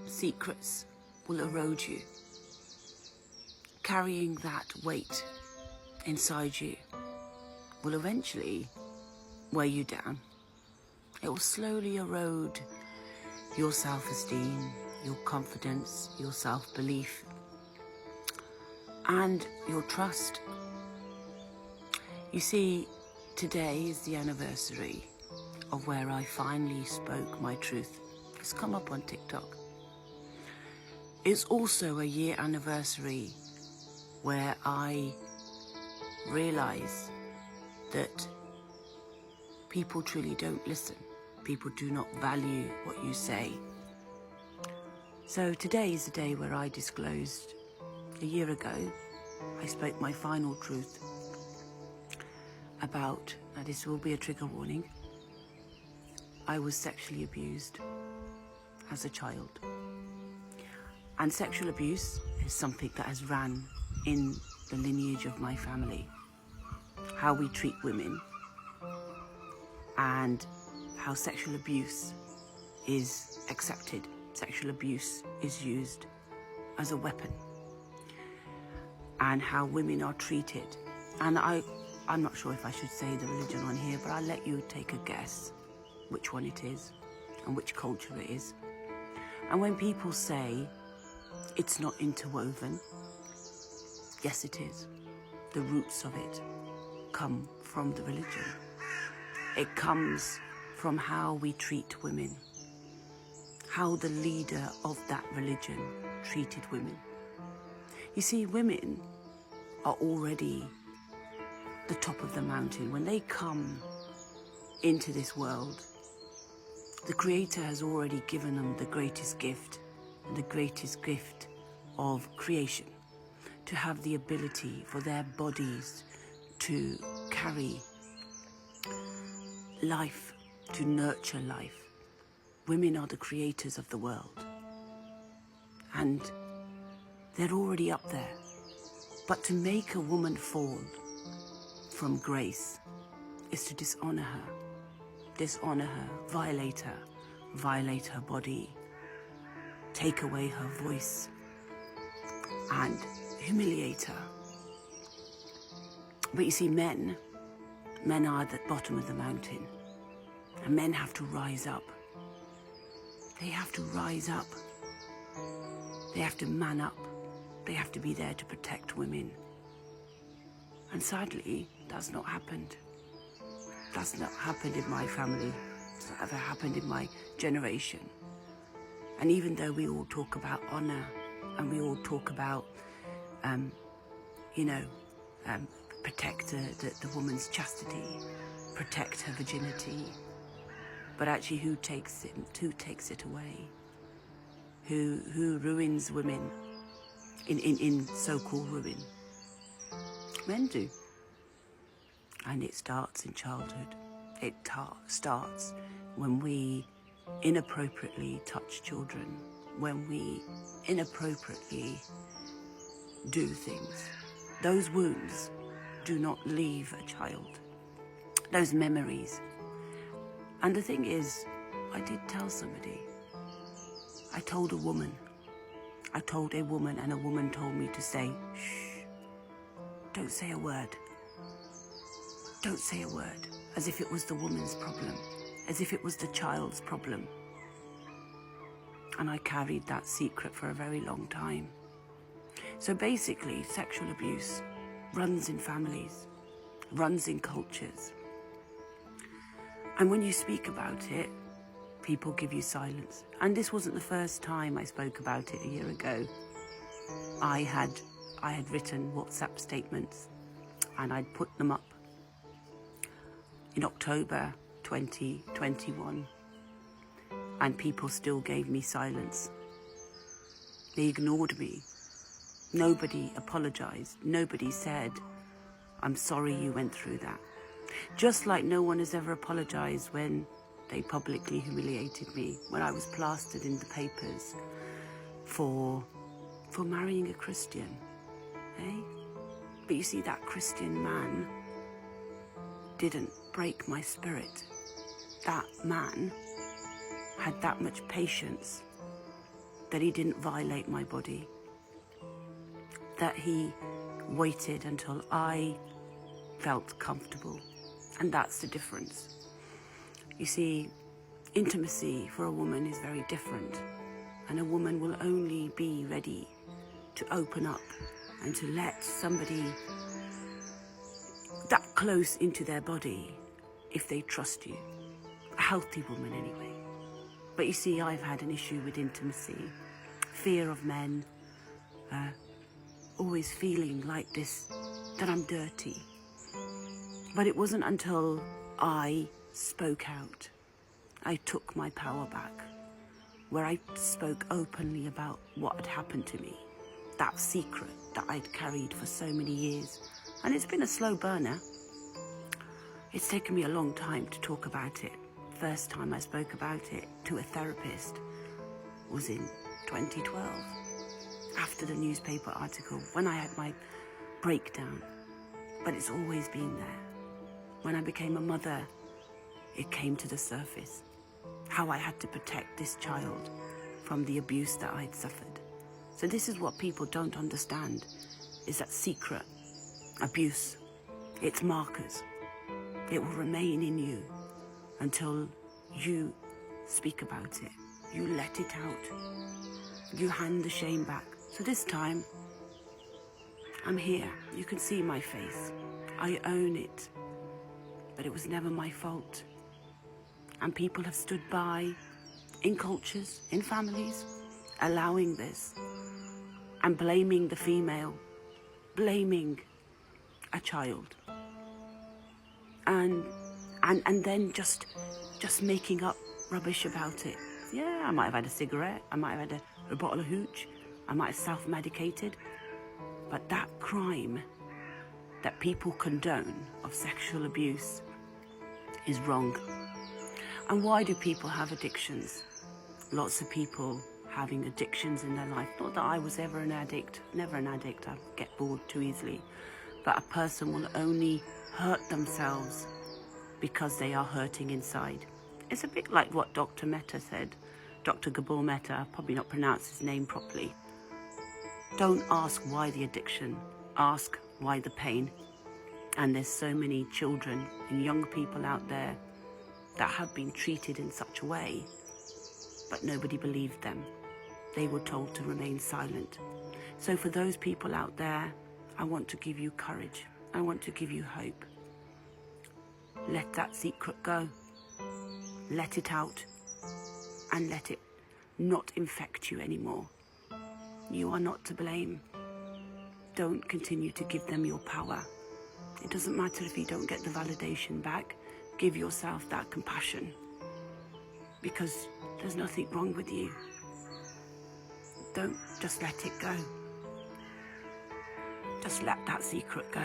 secrets will erode you. Carrying that weight inside you will eventually weigh you down. It will slowly erode your self-esteem, your confidence, your self-belief, and your trust. You see, today is the anniversary of where I finally spoke my truth. It's come up on TikTok. It's also a year anniversary where I realize that people truly don't listen. People do not value what you say. So today is the day where I disclosed. A year ago, I spoke my final truth about, now this will be a trigger warning, I was sexually abused as a child. And sexual abuse is something that has ran in the lineage of my family. How we treat women and how sexual abuse is accepted. Sexual abuse is used as a weapon. And how women are treated. And I'm not sure if I should say the religion on here, but I'll let you take a guess which one it is and which culture it is. And when people say it's not interwoven, yes it is. The roots of it come from the religion. It comes from how we treat women, how the leader of that religion treated women. You see, women are already the top of the mountain. When they come into this world, the Creator has already given them the greatest gift of creation, to have the ability for their bodies to carry life, to nurture life. Women are the creators of the world, and they're already up there. But to make a woman fall from grace is to dishonor her, violate her body, take away her voice, and humiliate her. But you see, men are at the bottom of the mountain, and men have to rise up. They have to rise up. They have to man up. They have to be there to protect women. And sadly, that's not happened. That's not happened in my family. It's not ever happened in my generation. And even though we all talk about honor, and we all talk about, protect the woman's chastity, protect her virginity, but actually who takes it away? Who ruins women in so-called ruin? Men do. And it starts in childhood. It starts when we inappropriately touch children, when we inappropriately do things. Those wounds do not leave a child. Those memories. And the thing is, I did tell somebody. I told a woman, and a woman told me to say, shh, don't say a word. Don't say a word, as if it was the woman's problem, as if it was the child's problem. And I carried that secret for a very long time. So basically, sexual abuse runs in families, runs in cultures. And when you speak about it, people give you silence. And this wasn't the first time I spoke about it a year ago. I had written WhatsApp statements, and I'd put them up in October 2021, and people still gave me silence. They ignored me. Nobody apologized. Nobody said, I'm sorry you went through that. Just like no one has ever apologized when they publicly humiliated me, when I was plastered in the papers for marrying a Christian, eh? But you see, that Christian man didn't break my spirit. That man had that much patience that he didn't violate my body, that he waited until I felt comfortable. And that's the difference. You see, intimacy for a woman is very different, and a woman will only be ready to open up and to let somebody that close into their body if they trust you. A healthy woman anyway. But you see, I've had an issue with intimacy, fear of men, always feeling like this, that I'm dirty. But it wasn't until I spoke out, I took my power back, where I spoke openly about what had happened to me, that secret that I'd carried for so many years. And it's been a slow burner. It's taken me a long time to talk about it. First time I spoke about it to a therapist was in 2012, after the newspaper article, when I had my breakdown. But it's always been there. When I became a mother, it came to the surface, how I had to protect this child from the abuse that I'd suffered. So this is what people don't understand, is that secret abuse, its markers. It will remain in you until you speak about it. You let it out. You hand the shame back. So this time, I'm here. You can see my face. I own it. But it was never my fault. And people have stood by, in cultures, in families, allowing this and blaming the female, blaming a child, and then just making up rubbish about it. Yeah, I might have had a cigarette, I might have had a bottle of hooch, I might have self-medicated, but that crime that people condone of sexual abuse is wrong. And why do people have addictions? Lots of people having addictions in their life. Not that I was ever an addict, never an addict, I get bored too easily. But a person will only hurt themselves because they are hurting inside. It's a bit like what Dr. Mehta said, Dr. Gabor Mehta, I've probably not pronounced his name properly. Don't ask why the addiction, ask why the pain. And there's so many children and young people out there that have been treated in such a way, but nobody believed them. They were told to remain silent. So for those people out there, I want to give you courage. I want to give you hope. Let that secret go. Let it out, and let it not infect you anymore. You are not to blame. Don't continue to give them your power. It doesn't matter if you don't get the validation back. Give yourself that compassion, because there's nothing wrong with you. Don't just let it go. Just let that secret go.